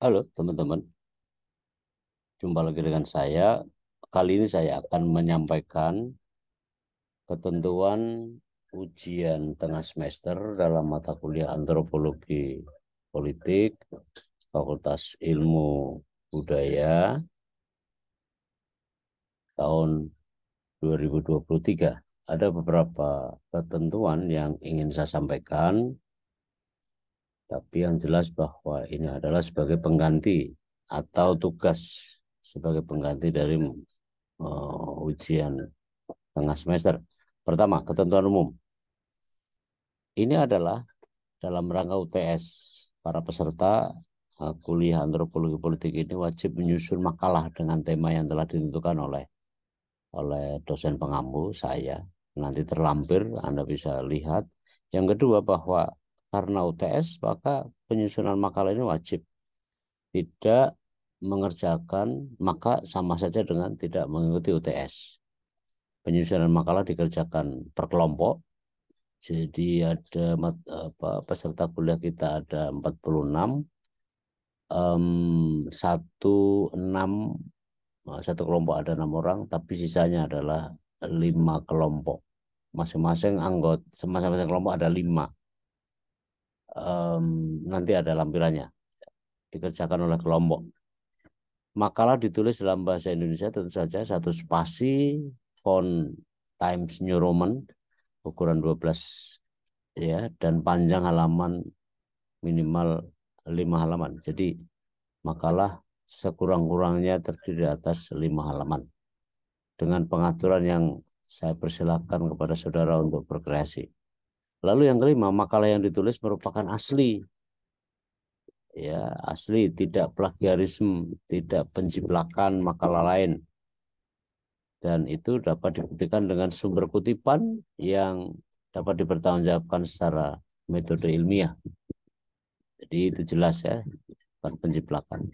Halo teman-teman, jumpa lagi dengan saya. Kali ini saya akan menyampaikan ketentuan ujian tengah semester dalam mata kuliah Antropologi Politik, Fakultas Ilmu Budaya tahun 2023. Ada beberapa ketentuan yang ingin saya sampaikan, tapi yang jelas bahwa ini adalah sebagai pengganti atau tugas sebagai pengganti dari ujian tengah semester. Pertama, ketentuan umum. Ini adalah dalam rangka UTS. Para peserta kuliah antropologi politik ini wajib menyusun makalah dengan tema yang telah ditentukan oleh dosen pengampu saya. Nanti terlampir, Anda bisa lihat. Yang kedua, bahwa karena UTS, maka penyusunan makalah ini wajib. Tidak mengerjakan, maka sama saja dengan tidak mengikuti UTS. Penyusunan makalah dikerjakan per kelompok. Jadi ada peserta kuliah kita ada 46, enam satu kelompok ada 6 orang, tapi sisanya adalah 5 kelompok. Masing-masing anggota, masing-masing kelompok ada 5. Nanti ada lampirannya, dikerjakan oleh kelompok. Makalah ditulis dalam bahasa Indonesia tentu saja, satu spasi, font Times New Roman, ukuran 12 ya, dan panjang halaman minimal 5 halaman. Jadi makalah sekurang-kurangnya terdiri atas 5 halaman. Dengan pengaturan yang saya persilahkan kepada saudara untuk berkreasi. Lalu yang kelima, makalah yang ditulis merupakan asli. Ya, asli, tidak plagiarisme, tidak penjiplakan makalah lain. Dan itu dapat dibuktikan dengan sumber kutipan yang dapat dipertanggungjawabkan secara metode ilmiah. Jadi itu jelas ya, bukan penjiplakan.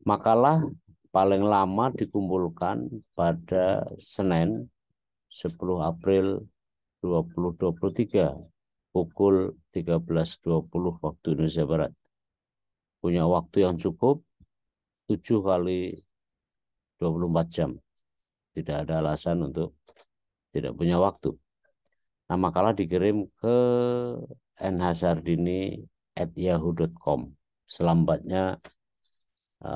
Makalah paling lama dikumpulkan pada Senin 10 April 2023 pukul 13.20 waktu Indonesia Barat. Punya waktu yang cukup 7 kali 24 jam. Tidak ada alasan untuk tidak punya waktu. Nah, makalah dikirim ke nhsardini@yahoo.com. Selambatnya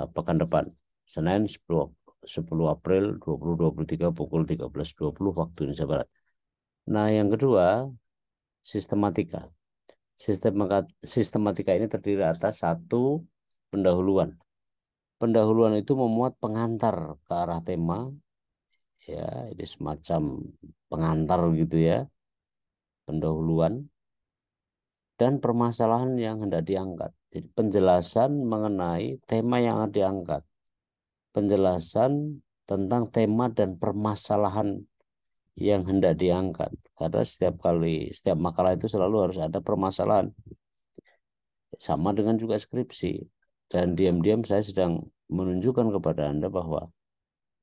pekan depan, Senin 10 April 2023 pukul 13.20 waktu Indonesia Barat. Nah, yang kedua, sistematika. Sistematika ini terdiri atas satu, pendahuluan. Pendahuluan itu memuat pengantar ke arah tema, ya, ini semacam pengantar gitu ya, pendahuluan, dan permasalahan yang hendak diangkat. Jadi penjelasan mengenai tema yang akan diangkat. Penjelasan tentang tema dan permasalahan yang hendak diangkat. Karena setiap makalah itu selalu harus ada permasalahan. Sama dengan juga skripsi. Dan diam-diam saya sedang menunjukkan kepada Anda bahwa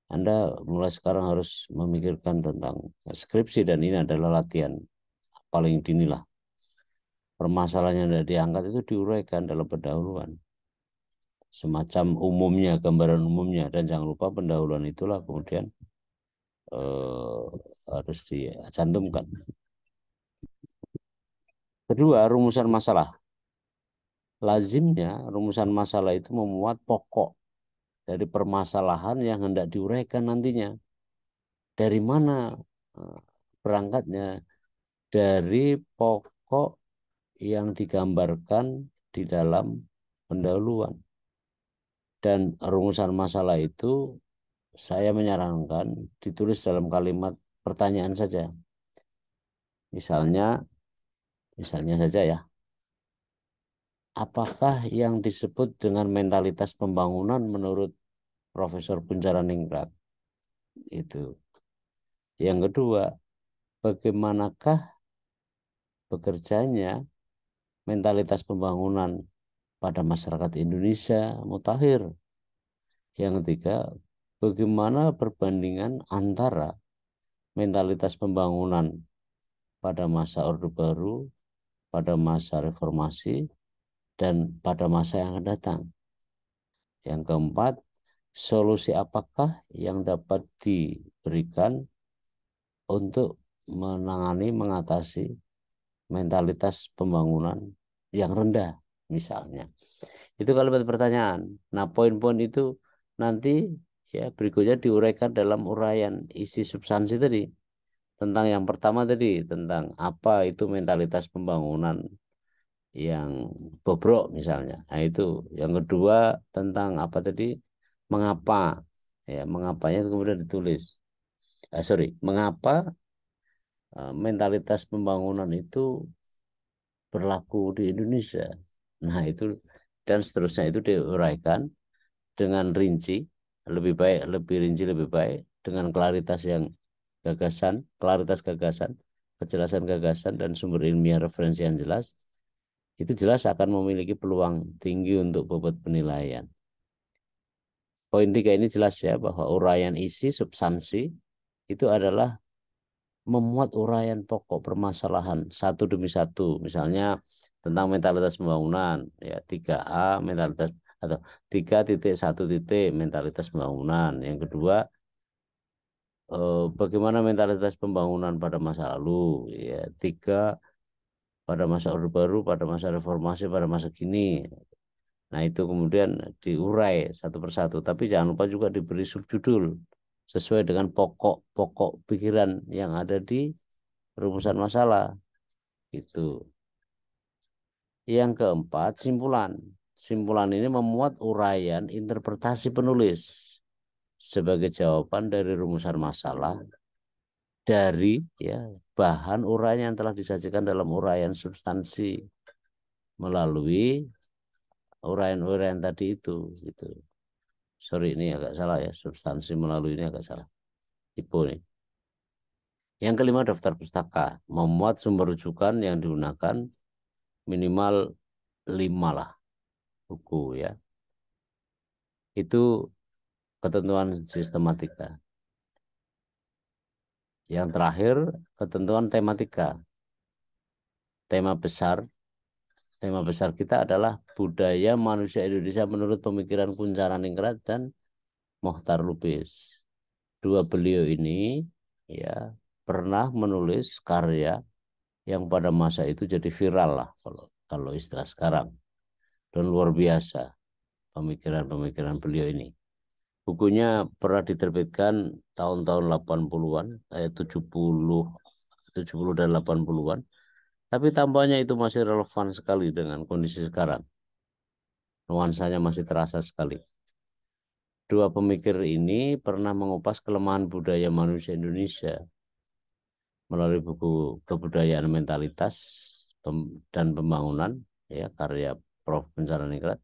Anda mulai sekarang harus memikirkan tentang skripsi, dan ini adalah latihan paling dini lah. Permasalahan yang hendak diangkat itu diuraikan dalam pendahuluan. Semacam umumnya, gambaran umumnya. Dan jangan lupa pendahuluan itulah kemudian harus dicantumkan. Kedua, rumusan masalah. Lazimnya rumusan masalah itu memuat pokok dari permasalahan yang hendak diuraikan nantinya. Dari mana berangkatnya? Dari pokok yang digambarkan di dalam pendahuluan. Dan rumusan masalah itu saya menyarankan ditulis dalam kalimat pertanyaan saja. Misalnya saja ya, apakah yang disebut dengan mentalitas pembangunan menurut Profesor Punjaraningrat? Itu. Yang kedua, bagaimanakah bekerjanya mentalitas pembangunan pada masyarakat Indonesia mutakhir? Yang ketiga, bagaimana perbandingan antara mentalitas pembangunan pada masa Orde Baru, pada masa reformasi, dan pada masa yang akan datang? Yang keempat, solusi apakah yang dapat diberikan untuk mengatasi mentalitas pembangunan yang rendah, misalnya. Itu kalimat pertanyaan. Nah, poin-poin itu nanti ya berikutnya diuraikan dalam uraian isi substansi tadi. Tentang yang pertama tadi, tentang apa itu mentalitas pembangunan yang bobrok misalnya. Nah, itu. Yang kedua tentang apa tadi? Mengapa? Ya, mengapanya kemudian ditulis. Sorry, mengapa mentalitas pembangunan itu berlaku di Indonesia. Nah, itu dan seterusnya itu diuraikan dengan rinci, lebih baik, lebih rinci, lebih baik, dengan klaritas yang klaritas gagasan, kejelasan gagasan, dan sumber ilmiah referensi yang jelas, itu jelas akan memiliki peluang tinggi untuk bobot penilaian. Poin tiga ini jelas ya, bahwa uraian isi, substansi, itu adalah memuat uraian pokok permasalahan satu demi satu. Misalnya tentang mentalitas pembangunan, ya 3A mentalitas atau 3.1 mentalitas pembangunan. Yang kedua, bagaimana mentalitas pembangunan pada masa lalu, ya 3 pada masa Orde Baru, pada masa reformasi, pada masa kini. Nah, itu kemudian diurai satu persatu, tapi jangan lupa juga diberi subjudul sesuai dengan pokok-pokok pikiran yang ada di rumusan masalah. Itu. Yang keempat, simpulan. Simpulan ini memuat uraian interpretasi penulis sebagai jawaban dari rumusan masalah dari ya bahan uraian yang telah disajikan dalam uraian substansi melalui uraian-uraian tadi itu. Gitu. Sorry, ini agak salah ya, substansi melalui ini agak salah. Tipe nih. Yang kelima, daftar pustaka memuat sumber rujukan yang digunakan minimal 5 lah buku ya. Itu ketentuan sistematika. Yang terakhir, ketentuan tematika. Tema besar kita adalah budaya manusia Indonesia menurut pemikiran Kunchara Ningrat dan Mohtar Lubis. Dua beliau ini ya pernah menulis karya yang pada masa itu jadi viral lah kalau istilah sekarang, dan luar biasa pemikiran-pemikiran beliau ini. Bukunya pernah diterbitkan tahun-tahun 80-an, 70 dan 80-an. Tapi tampaknya itu masih relevan sekali dengan kondisi sekarang. Nuansanya masih terasa sekali. Dua pemikir ini pernah mengupas kelemahan budaya manusia Indonesia melalui buku Kebudayaan Mentalitas dan Pembangunan, ya karya Prof. Kunchara Ningrat,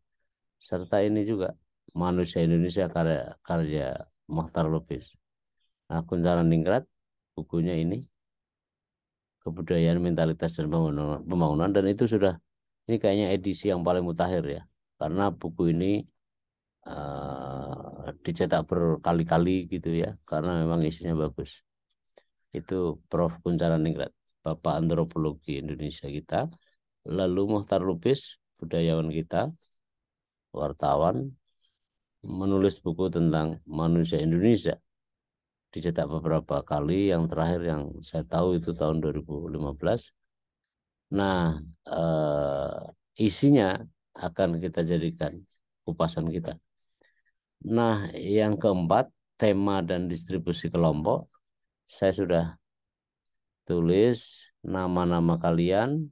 serta ini juga Manusia Indonesia karya Mohtar Lubis. Nah, Kunchara Ningrat bukunya ini Kebudayaan Mentalitas dan Pembangunan, dan itu sudah, ini kayaknya edisi yang paling mutakhir ya, karena buku ini dicetak berkali-kali gitu ya, karena memang isinya bagus. Itu Prof. Kunchara Ningrat, Bapak Antropologi Indonesia kita. Lalu Mohtar Lubis, budayawan kita, wartawan, menulis buku tentang manusia Indonesia. Dicetak beberapa kali, yang terakhir yang saya tahu itu tahun 2015. Nah, isinya akan kita jadikan kupasan kita. Nah, yang keempat, tema dan distribusi kelompok. Saya sudah tulis nama-nama kalian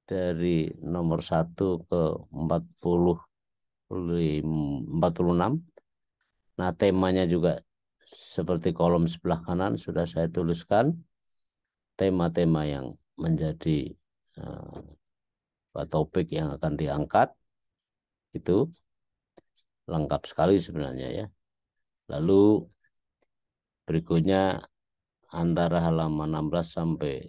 dari nomor 1 ke 46. Nah, temanya juga seperti kolom sebelah kanan sudah saya tuliskan tema-tema yang menjadi topik yang akan diangkat. Itu lengkap sekali sebenarnya ya. Lalu berikutnya antara halaman 16 sampai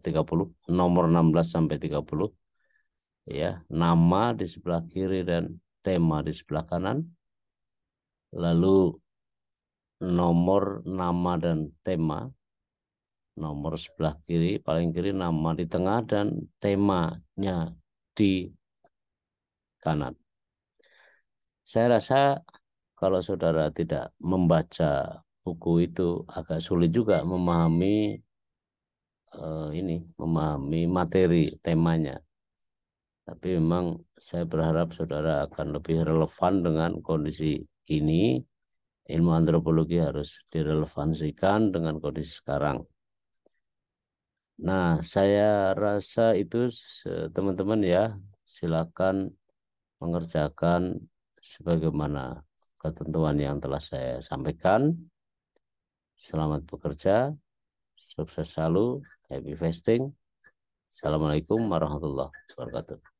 30, nomor 16 sampai 30 ya, nama di sebelah kiri dan tema di sebelah kanan. Lalu nomor, nama dan tema nomor sebelah kiri, paling kiri, nama di tengah, dan temanya di kanan. Saya rasa kalau saudara tidak membaca buku itu agak sulit juga memahami materi temanya. Tapi memang saya berharap saudara akan lebih relevan dengan kondisi ini. Ilmu antropologi harus direlevansikan dengan kondisi sekarang. Nah, saya rasa itu teman-teman ya, silakan mengerjakan sebagaimana ketentuan yang telah saya sampaikan. Selamat bekerja, sukses selalu, happy fasting. Assalamualaikum warahmatullahi wabarakatuh.